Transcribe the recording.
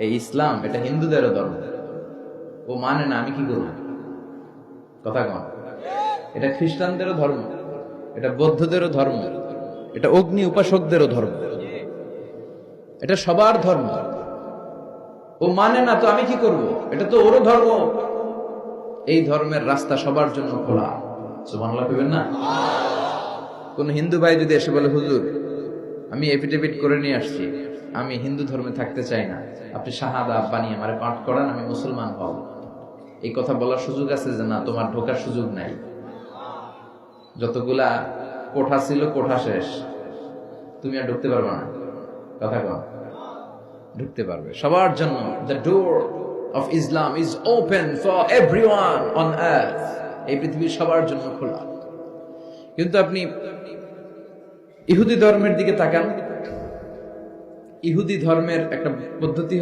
এই ইসলাম এটা হিন্দুদেরও ধর্ম। ও মানে না, আমি কি করব? কথা কন। এটা খ্রিস্টানদেরও ধর্ম, এটা বৌদ্ধদেরও ধর্ম, এটা অগ্নি উপাসকদেরও ধর্ম, এটা সবার ধর্ম। ও মানে না তো আমি কি করব? এটা তো ওরও ধর্ম। এই ধর্মের রাস্তা সবার জন্য খোলা। সুবহানাল্লাহ কইবেন না? কোন হিন্দু ভাই যদি এসে বলে, হুজুর আমি এফিডেভিট করে নিয়ে আসছি, আমি হিন্দু ধর্মে থাকতে চাই না, আপনি শাহাদা বানিয়ে আমারে পাঠ করান, আমি মুসলমান হব, এই কথা বলার সুযোগ আছে? যে না, তোমার ঢোকার সুযোগ নাই। যতগুলা কোঠা ছিল কোঠা শেষ, তুমি আর ঢুকতে পারবে না। কথা কন। ঢুকতে পারবে সবার জন্য। The door of Islam is open for everyone on earth. এই পৃথিবীর সবার জন্য খোলা। কিন্তু আপনি ইহুদি ধর্মের দিকে তাকান। ইহুদি ধর্মের একটা পদ্ধতি